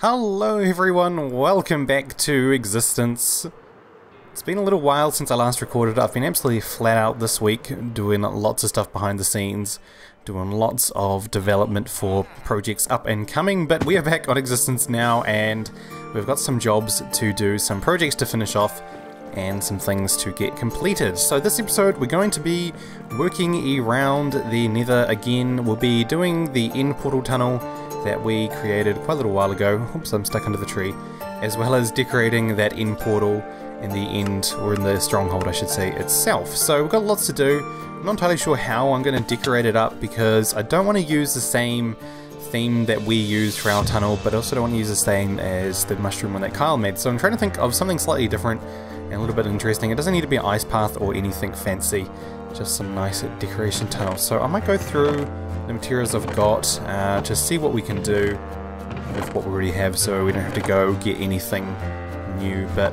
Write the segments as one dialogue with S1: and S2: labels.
S1: Hello everyone, welcome back to Existence. It's been a little while since I last recorded. I've been absolutely flat out this week doing lots of stuff behind the scenes, doing lots of development for projects up and coming, but we are back on Existence now and we've got some jobs to do, some projects to finish off, and some things to get completed. So this episode we're going to be working around the nether again. We'll be doing the end portal tunnel that we created quite a little while ago. Oops, I'm stuck under the tree. As well as decorating that end portal in the end, or in the stronghold I should say, itself. So we've got lots to do. I'm not entirely sure how I'm going to decorate it up because I don't want to use the same theme that we used for our tunnel, but I also don't want to use the same as the mushroom one that Kyle made. So I'm trying to think of something slightly different and a little bit interesting. It doesn't need to be an ice path or anything fancy, just some nice decoration tunnels. So I might go through the materials I've got, just see what we can do with what we already have so we don't have to go get anything new, but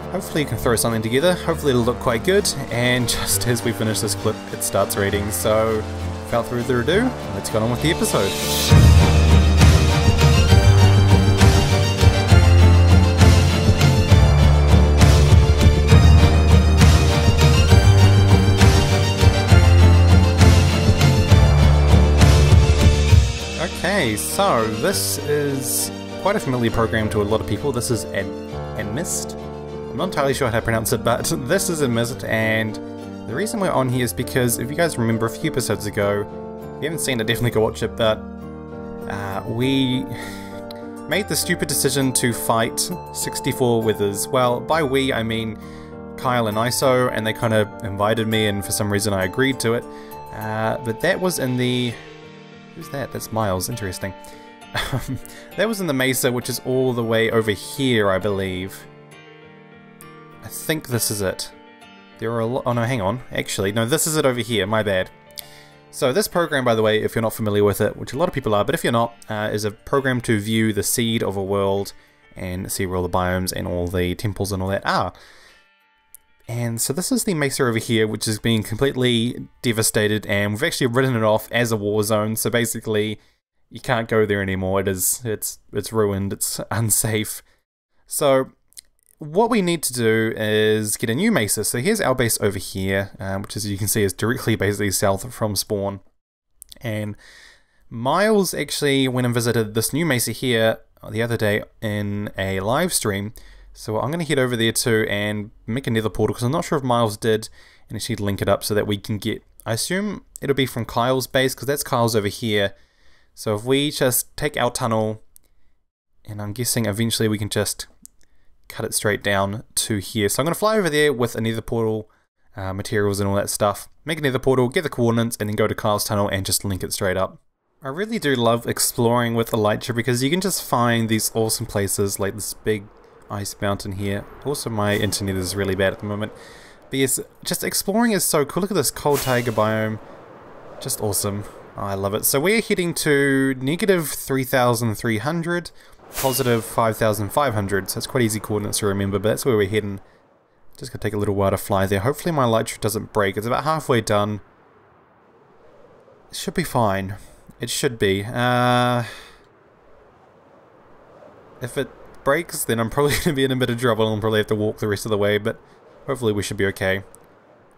S1: hopefully you can throw something together. Hopefully it'll look quite good, and just as we finish this clip it starts reading. So without further ado, let's get on with the episode. Okay, so this is quite a familiar program to a lot of people. This is Admist. I'm not entirely sure how to pronounce it, but this is Admist, and the reason we're on here is because if you guys remember a few episodes ago, if you haven't seen it, definitely go watch it, but we made the stupid decision to fight 64 withers. Well, by we, I mean Kyle and ISO, and they kind of invited me, and for some reason I agreed to it. But that was in the... Who's that? That's Miles. Interesting. That was in the Mesa, which is all the way over here, I believe. I think this is it. There are a lot... Oh no, hang on. Actually, no, this is it over here. My bad. So this program, by the way, if you're not familiar with it, which a lot of people are, but if you're not, is a program to view the seed of a world and see where all the biomes and all the temples and all that are. And so this is the Mesa over here, which is being completely devastated, and we've actually written it off as a war zone, so basically you can't go there anymore. It's ruined, it's unsafe. So what we need to do is get a new Mesa. So here's our base over here, which as you can see is directly basically south from spawn. And Miles actually went and visited this new Mesa here the other day in a live stream. So I'm going to head over there too and make a nether portal, because I'm not sure if Miles did, and actually link it up so that we can get... I assume it'll be from Kyle's base, because that's Kyle's over here. So if we just take our tunnel, and I'm guessing eventually we can just cut it straight down to here. So I'm going to fly over there with a nether portal, materials and all that stuff, make a nether portal, get the coordinates, and then go to Kyle's tunnel and just link it straight up. I really do love exploring with Electro, because you can just find these awesome places, like this big ice mountain here. Also my internet is really bad at the moment, but yes, just exploring is so cool. Look at this cold taiga biome, just awesome. Oh, I love it. So we're heading to negative 3,300, positive 5,500, so it's quite easy coordinates to remember, but that's where we're heading. Just gonna take a little while to fly there. Hopefully my Electro doesn't break. It's about halfway done. It should be fine. It should be. If it breaks, then I'm probably going to be in a bit of trouble and probably have to walk the rest of the way, but hopefully we should be okay.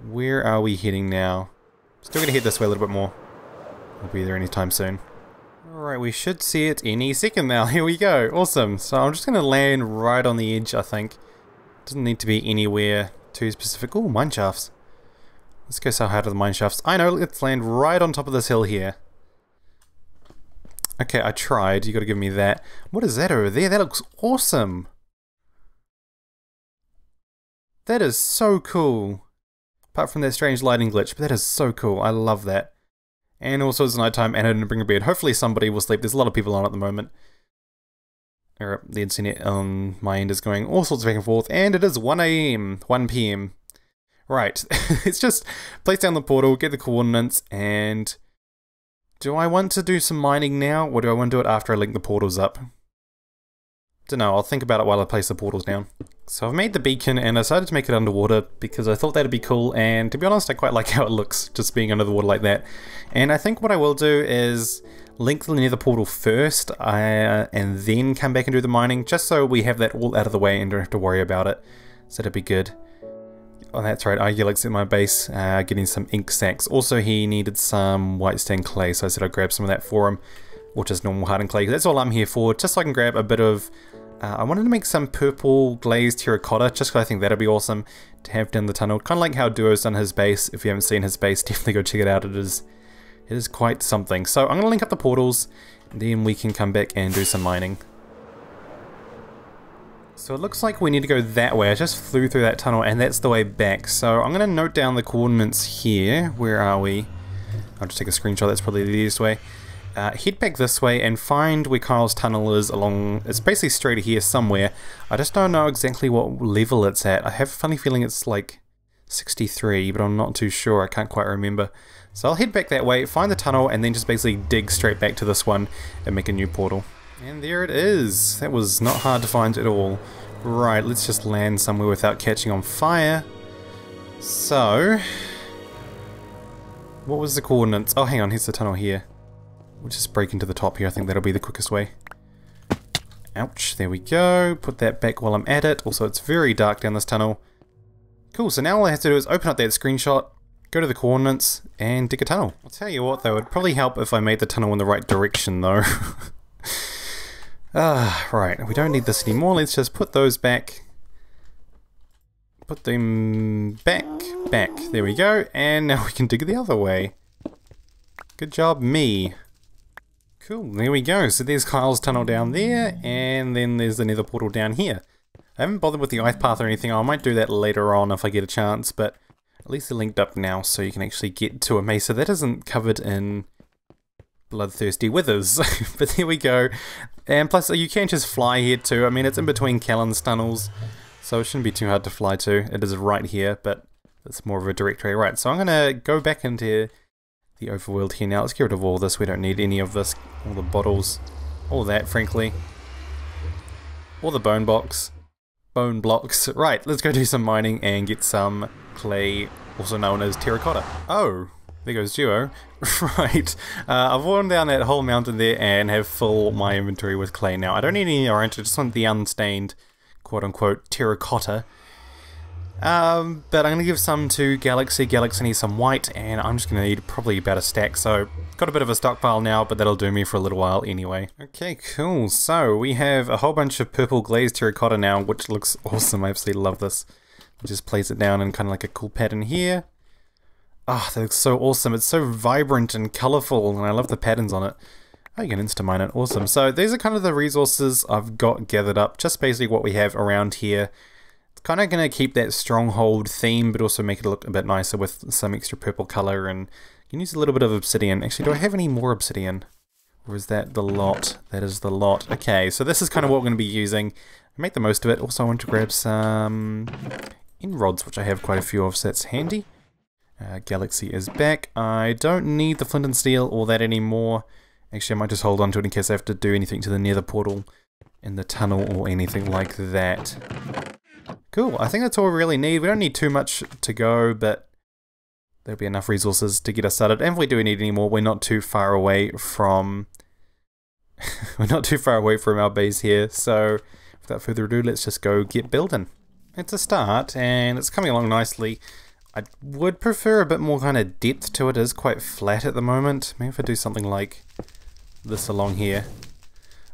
S1: Where are we heading now? Still going to head this way a little bit more. We'll be there anytime soon. Alright, we should see it any second now. Here we go. Awesome. So I'm just going to land right on the edge, I think. Doesn't need to be anywhere too specific. Oh, mine shafts. Let's go so high to the mine shafts. I know, let's land right on top of this hill here. Okay, I tried. You got to give me that. What is that over there? That looks awesome. That is so cool. Apart from that strange lighting glitch, but that is so cool. I love that. And also it's nighttime and I didn't bring a bed. Hopefully somebody will sleep. There's a lot of people on at the moment. The internet on my end is going all sorts of back and forth, and it is 1 AM, 1 PM. Right. It's just place down the portal, get the coordinates, and... do I want to do some mining now, or do I want to do it after I link the portals up? Don't know, I'll think about it while I place the portals down. So I've made the beacon and I decided to make it underwater because I thought that'd be cool, and to be honest I quite like how it looks just being under the water like that. And I think what I will do is link the nether portal first and then come back and do the mining, just so we have that all out of the way and don't have to worry about it. So that'd be good. Oh, that's right, Argulex at my base, getting some ink sacks. Also, he needed some white stained clay, so I said I'd grab some of that for him, or just normal hardened clay. That's all I'm here for, just so I can grab a bit of... I wanted to make some purple glazed terracotta, just because I think that'd be awesome to have down the tunnel. Kind of like how Duo's done his base. If you haven't seen his base, definitely go check it out. It is quite something. So I'm going to link up the portals, and then we can come back and do some mining. So it looks like we need to go that way. I just flew through that tunnel, and that's the way back. So I'm going to note down the coordinates here. Where are we? I'll just take a screenshot, that's probably the easiest way. Head back this way and find where Kyle's tunnel is along... It's basically straight here somewhere. I just don't know exactly what level it's at. I have a funny feeling it's like 63, but I'm not too sure. I can't quite remember. So I'll head back that way, find the tunnel, and then just basically dig straight back to this one and make a new portal. And there it is. That was not hard to find at all. Right, let's just land somewhere without catching on fire. So... what was the coordinates? Oh, hang on, here's the tunnel here. We'll just break into the top here, I think that'll be the quickest way. Ouch, there we go. Put that back while I'm at it. Also, it's very dark down this tunnel. Cool, so now all I have to do is open up that screenshot, go to the coordinates, and dig a tunnel. I'll tell you what though, it'd probably help if I made the tunnel in the right direction though. Right, we don't need this anymore. Let's just put those back. Put them back. There we go, and now we can dig the other way. Good job, me. Cool, there we go. So there's Kyle's tunnel down there, and then there's the nether portal down here. I haven't bothered with the ice path or anything. I might do that later on if I get a chance, but at least they're linked up now so you can actually get to a mesa that isn't covered in bloodthirsty withers. But there we go. And plus you can just fly here too. I mean, it's in between Callan's tunnels, so it shouldn't be too hard to fly to. It is right here, but it's more of a direct way. Right, so I'm going to go back into the overworld here now. Let's get rid of all this. We don't need any of this. All the bottles. All that, frankly. All the bone blocks. Right, let's go do some mining and get some clay, also known as terracotta. Oh, there goes Duo. Right, I've worn down that whole mountain there and have full my inventory with clay now. I don't need any orange, I just want the unstained, quote-unquote, terracotta. But I'm going to give some to Galaxy. Galaxy needs some white, and I'm just going to need probably about a stack, so got a bit of a stockpile now, but that'll do me for a little while anyway. Okay, cool. So we have a whole bunch of purple glazed terracotta now, which looks awesome. I absolutely love this. Just place it down in kind of like a cool pattern here. Ah, that looks so awesome. It's so vibrant and colourful, and I love the patterns on it. Oh, you can insta-mine it. Awesome. So these are kind of the resources I've got gathered up, just basically what we have around here. Kind of going to keep that stronghold theme, but also make it look a bit nicer with some extra purple color, and you can use a little bit of obsidian. Actually, do I have any more obsidian? Or is that the lot? That is the lot. Okay, so this is kind of what we're going to be using. Make the most of it. Also, I want to grab some end rods, which I have quite a few of, so that's handy. Galaxy is back. I don't need the flint and steel or that anymore. Actually, I might just hold on to it in case I have to do anything to the nether portal in the tunnel or anything like that. Cool, I think that's all we really need. We don't need too much to go, but there'll be enough resources to get us started. And if we do need any more, we're not too far away from our base here. So without further ado, let's just go get building. It's a start, and it's coming along nicely. I would prefer a bit more kind of depth to it. It is quite flat at the moment. Maybe if I do something like this along here.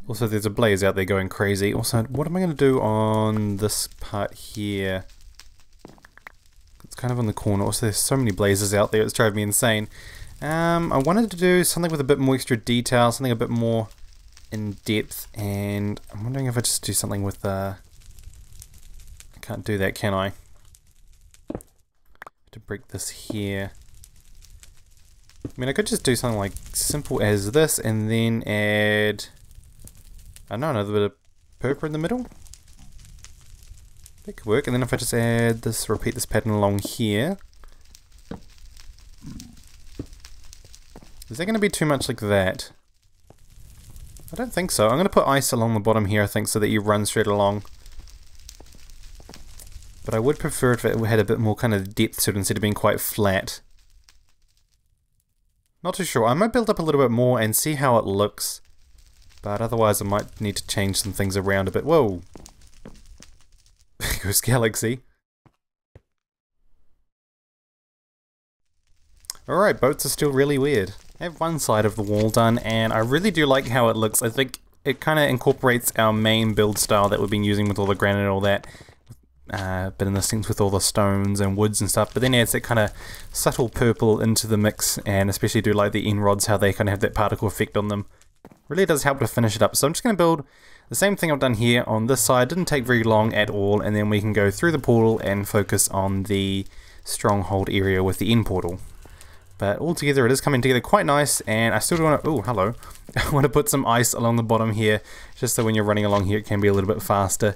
S1: Also, there's a blaze out there going crazy. Also, what am I going to do on this part here? It's kind of in the corner. Also, there's so many blazes out there, it's driving me insane. I wanted to do something with a bit more extra detail, something a bit more in depth, and I'm wondering if I just do something with I can't do that, can I? To break this here. I mean, I could just do something like simple as this, and then add... I don't know, another bit of purple in the middle? That could work, and then if I just add this, repeat this pattern along here. Is that going to be too much like that? I don't think so. I'm going to put ice along the bottom here, I think, so that you run straight along. But I would prefer if it had a bit more kind of depth to it instead of being quite flat. Not too sure. I might build up a little bit more and see how it looks. But otherwise I might need to change some things around a bit. Whoa! Goes Galaxy. Alright, boats are still really weird. I have one side of the wall done, and I really do like how it looks. I think it kind of incorporates our main build style that we've been using with all the granite and all that. But in the sense with all the stones and woods and stuff. But then adds that kind of subtle purple into the mix, and especially do like the end rods, how they kind of have that particle effect on them. Really does help to finish it up. So I'm just going to build the same thing I've done here on this side. Didn't take very long at all, and then we can go through the portal and focus on the stronghold area with the end portal. But altogether it is coming together quite nice, and I still do want to... Oh, hello. I want to put some ice along the bottom here, just so when you're running along here it can be a little bit faster.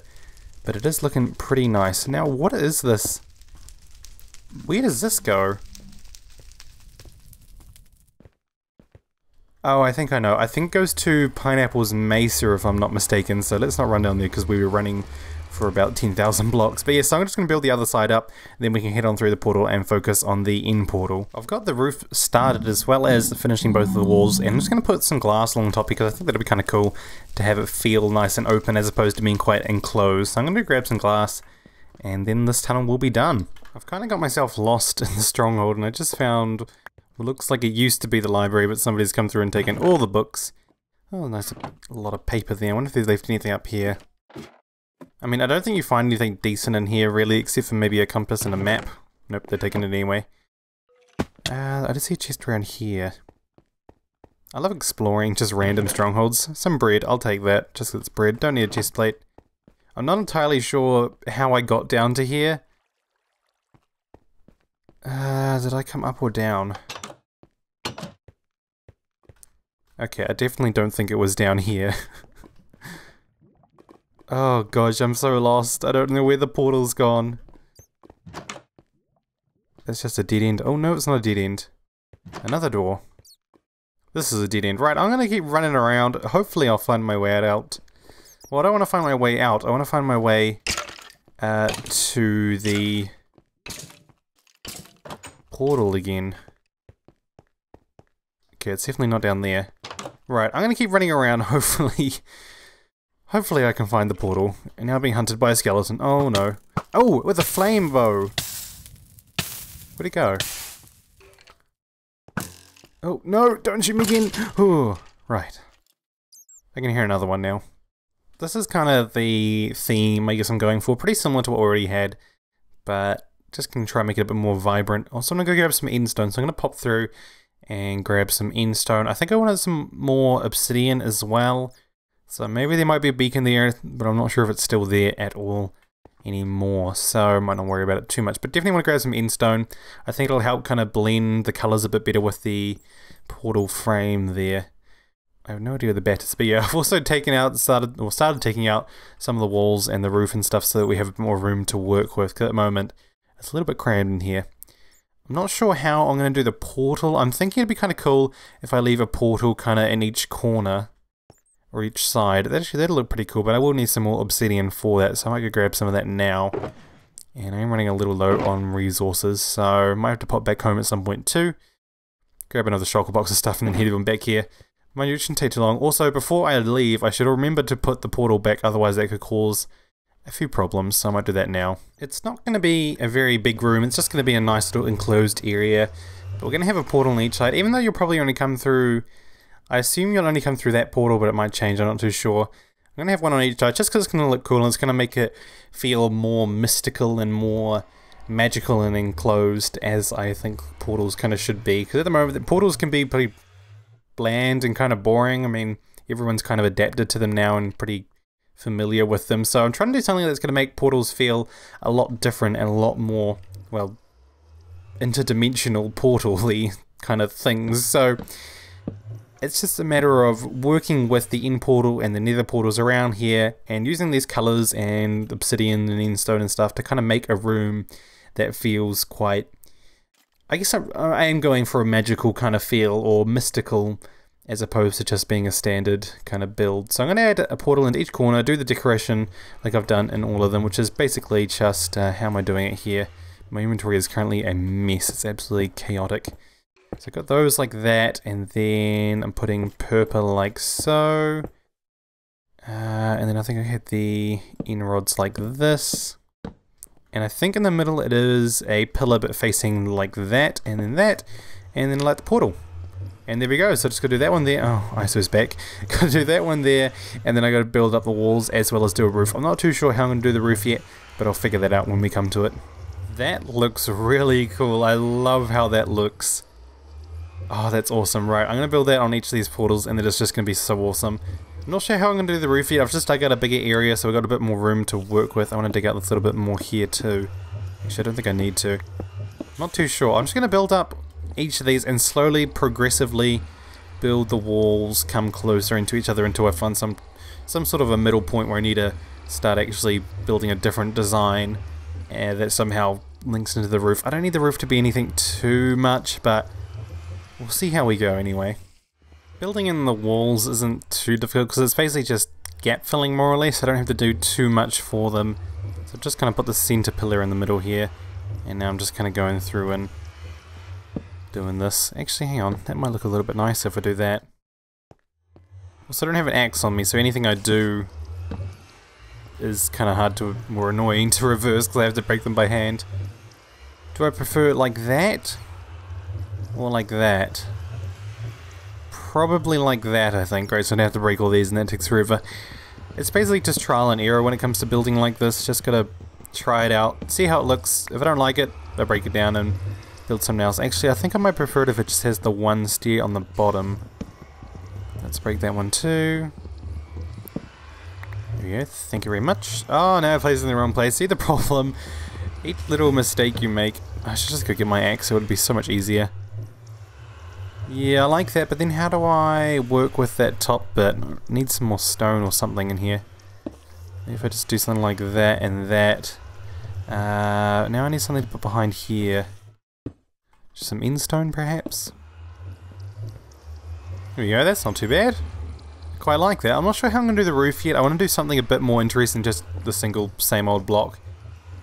S1: But it is looking pretty nice. Now, what is this? Where does this go? Oh, I think I know. I think it goes to Pineapple's Mesa, if I'm not mistaken. So let's not run down there because we were running for about 10,000 blocks. But yeah, so I'm just going to build the other side up. Then we can head on through the portal and focus on the end portal. I've got the roof started as well as finishing both of the walls. And I'm just going to put some glass along top because I think that'll be kind of cool to have it feel nice and open as opposed to being quite enclosed. So I'm going to grab some glass and then this tunnel will be done. I've kind of got myself lost in the stronghold and I just found what looks like it used to be the library, but somebody's come through and taken all the books. Oh, nice, a lot of paper there. I wonder if they've left anything up here. I mean, I don't think you find anything decent in here really, except for maybe a compass and a map. Nope, they're taking it anyway. I just see a chest around here. I love exploring just random strongholds. Some bread, I'll take that, just 'cause it's bread. Don't need a chest plate. I'm not entirely sure how I got down to here. Did I come up or down? Okay, I definitely don't think it was down here. Oh gosh, I'm so lost. I don't know where the portal's gone. That's just a dead end. Oh no, it's not a dead end. Another door. This is a dead end. Right, I'm gonna keep running around. Hopefully I'll find my way out. Well, I don't want to find my way out. I want to find my way to the portal again. Okay, it's definitely not down there. Right, I'm gonna keep running around, hopefully. Hopefully I can find the portal. And now being hunted by a skeleton. Oh no. Oh, with a flame bow! Where'd it go? Oh, no! Don't shoot me again! Oh, right. I can hear another one now. This is kind of the theme I guess I'm going for. Pretty similar to what we already had. But just gonna try and make it a bit more vibrant. Also, I'm gonna go grab some endstone. So I'm gonna pop through and grab some endstone. I think I wanted some more obsidian as well. So maybe there might be a beacon there, but I'm not sure if it's still there at all anymore. So I might not worry about it too much. But definitely want to grab some endstone. I think it'll help kind of blend the colours a bit better with the portal frame there. I have no idea where the bat is, but yeah, I've also started taking out some of the walls and the roof and stuff so that we have a bit more room to work with. Because at the moment, it's a little bit crammed in here. I'm not sure how I'm going to do the portal. I'm thinking it'd be kind of cool if I leave a portal kind of in each corner. Or each side. Actually, that'll look pretty cool, but I will need some more obsidian for that, so I might go grab some of that now. And I'm running a little low on resources, so I might have to pop back home at some point too. Grab another shulker box of stuff and then head on back here. Mind you, it shouldn't take too long. Also, before I leave, I should remember to put the portal back, otherwise that could cause a few problems, so I might do that now. It's not going to be a very big room, it's just going to be a nice little enclosed area. But we're going to have a portal on each side, even though you'll probably only come through... I assume you'll only come through that portal, but it might change, I'm not too sure. I'm going to have one on each side, just because it's going to look cool, and it's going to make it feel more mystical and more magical and enclosed, as I think portals kind of should be. Because at the moment, the portals can be pretty bland and kind of boring. I mean, everyone's kind of adapted to them now and pretty familiar with them. So I'm trying to do something that's going to make portals feel a lot different and a lot more, well, interdimensional portal-y kind of things. So... it's just a matter of working with the end portal and the nether portals around here and using these colours and obsidian and endstone and stuff to kind of make a room that feels quite... I guess I am going for a magical kind of feel or mystical as opposed to just being a standard kind of build. So I'm going to add a portal into each corner, do the decoration like I've done in all of them, which is basically just how am I doing it here. My inventory is currently a mess, it's absolutely chaotic. So I've got those like that, and then I'm putting purple like so. And then I think I had the end rods like this. And I think in the middle it is a pillar but facing like that, and then like the portal. And there we go, so I just gotta do that one there. Oh, ISO's back. Gotta do that one there, and then I gotta build up the walls as well as do a roof. I'm not too sure how I'm gonna do the roof yet, but I'll figure that out when we come to it. That looks really cool. I love how that looks. Oh, that's awesome. Right, I'm gonna build that on each of these portals, and then it's just gonna be so awesome. I'm not sure how I'm gonna do the roof yet. I've just dug out a bigger area, so I've got a bit more room to work with. I wanna dig out this little bit more here too. Actually, I don't think I need to. Not too sure. I'm just gonna build up each of these and slowly, progressively build the walls, come closer into each other until I find some sort of a middle point where I need to start actually building a different design that somehow links into the roof. I don't need the roof to be anything too much, but we'll see how we go anyway. Building in the walls isn't too difficult because it's basically just gap filling more or less. I don't have to do too much for them. So I've just kind of put the center pillar in the middle here, and now I'm just kind of going through and doing this. Actually, hang on, that might look a little bit nicer if I do that. Also, I don't have an axe on me, so anything I do is kind of hard to, more annoying to reverse because I have to break them by hand. Do I prefer it like that? Or like that? Probably like that, I think. Right, so I don't have to break all these and that takes forever. It's basically just trial and error when it comes to building like this. Just gotta try it out, see how it looks. If I don't like it, I break it down and build something else. Actually, I think I might prefer it if it just has the one stair on the bottom. Let's break that one too. There we go, thank you very much. Oh no, I placed it in the wrong place. See the problem? Each little mistake you make. I should just go get my axe, so it would be so much easier. Yeah, I like that, but then how do I work with that top bit? I need some more stone or something in here. Maybe if I just do something like that and that. Now I need something to put behind here. Some end stone, perhaps? There we go, that's not too bad. Quite like that. I'm not sure how I'm going to do the roof yet. I want to do something a bit more interesting than just the single same old block.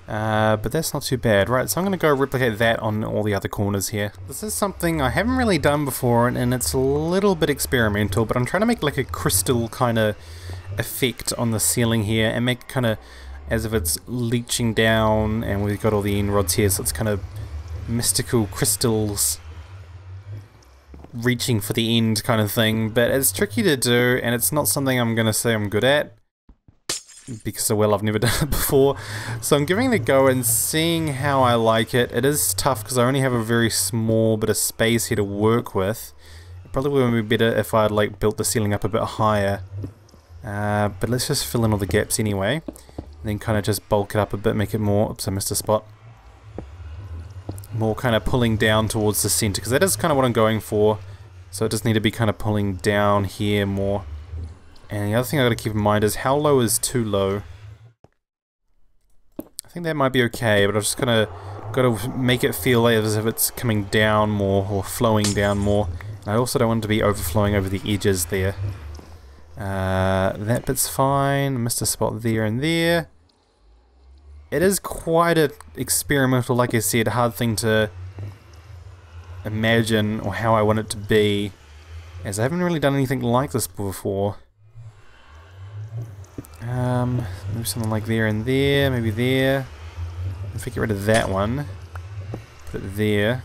S1: But that's not too bad. Right, so I'm going to go replicate that on all the other corners here. This is something I haven't really done before, and it's a little bit experimental, but I'm trying to make like a crystal kind of effect on the ceiling here, and make kind of as if it's leaching down, and we've got all the end rods here, so it's kind of mystical crystals reaching for the end kind of thing. But it's tricky to do, and it's not something I'm going to say I'm good at, because, well, I've never done it before. So I'm giving it a go and seeing how I like it. It is tough because I only have a very small bit of space here to work with. It probably would be better if I had like built the ceiling up a bit higher. But let's just fill in all the gaps anyway. And then kind of just bulk it up a bit, make it more... Oops, I missed a spot. More kind of pulling down towards the center, because that is kind of what I'm going for. So it does need to be kind of pulling down here more. And the other thing I gotta keep in mind is how low is too low. I think that might be okay, but I'm just gotta make it feel as if it's coming down more or flowing down more. And I also don't want it to be overflowing over the edges there. That bit's fine. I missed a spot there and there. It is quite an experimental, like I said, hard thing to imagine or how I want it to be, as I haven't really done anything like this before. Maybe something like there and there, maybe there. If I get rid of that one, put it there.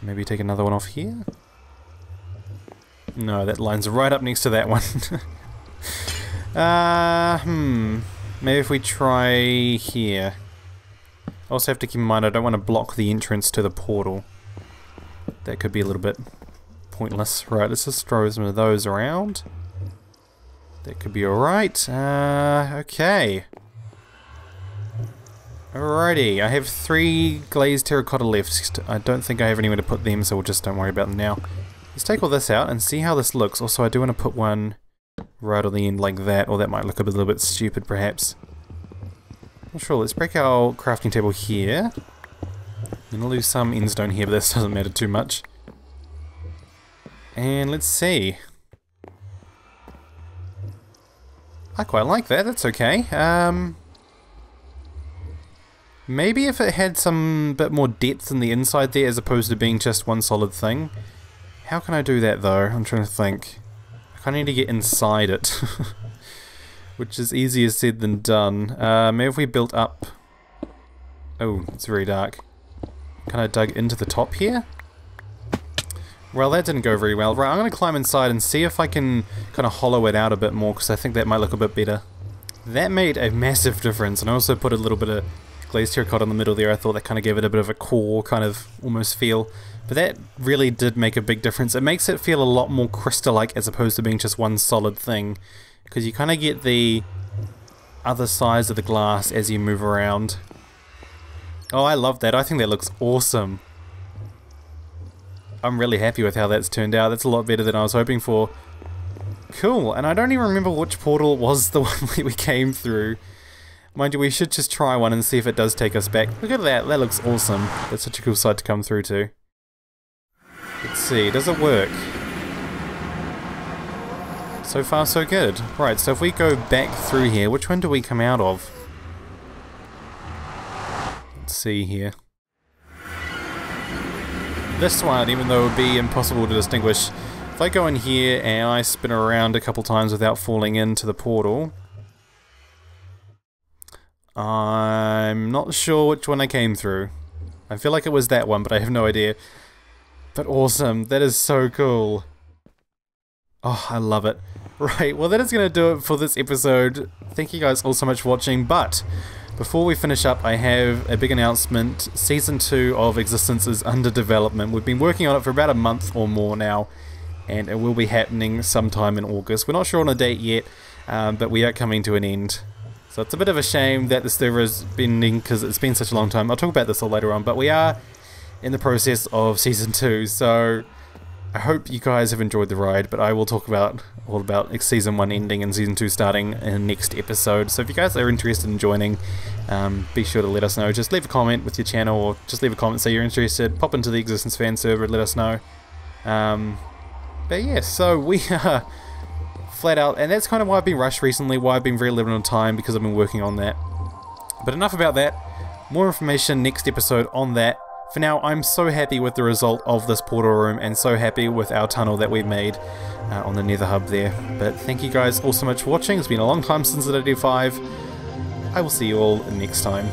S1: Maybe take another one off here. No, that line's right up next to that one. Maybe if we try here. I also have to keep in mind I don't want to block the entrance to the portal. That could be a little bit pointless. Right, let's just throw some of those around. That could be alright. Okay. Alrighty, I have 3 glazed terracotta left. I don't think I have anywhere to put them, so we'll just don't worry about them now. Let's take all this out and see how this looks. Also, I do want to put one right on the end like that, or that might look a little bit stupid perhaps. Not sure, let's break our crafting table here. I'm gonna lose some endstone here, but this doesn't matter too much. And let's see. I quite like that, that's okay. Maybe if it had some bit more depth in the inside there as opposed to being just one solid thing. How can I do that though? I'm trying to think. I kind of need to get inside it. Which is easier said than done. Maybe if we built up... Oh, it's very dark. Kind of dug into the top here? Well, that didn't go very well. Right, I'm going to climb inside and see if I can kind of hollow it out a bit more, because I think that might look a bit better. That made a massive difference, and I also put a little bit of glazed terracotta in the middle there. I thought that kind of gave it a bit of a core kind of almost feel. But that really did make a big difference. It makes it feel a lot more crystal-like as opposed to being just one solid thing. Because you kind of get the other sides of the glass as you move around. Oh, I love that. I think that looks awesome. I'm really happy with how that's turned out. That's a lot better than I was hoping for. Cool, and I don't even remember which portal was the one that we came through. Mind you, we should just try one and see if it does take us back. Look at that, that looks awesome. That's such a cool site to come through to. Let's see, does it work? So far so good. Right, so if we go back through here, which one do we come out of? Let's see here. This one, even though it would be impossible to distinguish. If I go in here and I spin around a couple times without falling into the portal, I'm not sure which one I came through. I feel like it was that one, but I have no idea. But awesome, that is so cool. Oh, I love it. Right, well that is going to do it for this episode. Thank you guys all so much for watching, but before we finish up, I have a big announcement. Season 2 of Existence is under development. We've been working on it for about a month or more now, and it will be happening sometime in August. We're not sure on a date yet, but we are coming to an end. So it's a bit of a shame that the server has been ending because it's been such a long time. I'll talk about this all later on, but we are in the process of Season 2, so I hope you guys have enjoyed the ride, but I will talk all about Season 1 ending and Season 2 starting in the next episode. So if you guys are interested in joining, be sure to let us know. Just leave a comment with your channel, or just leave a comment, say you're interested, pop into the Existence fan server and let us know. But yeah, so we are flat out, and that's kind of why I've been rushed recently, why I've been very limited on time, because I've been working on that. But enough about that. More information next episode on that. For now, I'm so happy with the result of this portal room, and so happy with our tunnel that we've made on the nether hub there. But thank you guys all so much for watching. It's been a long time since I did 5. I will see you all next time.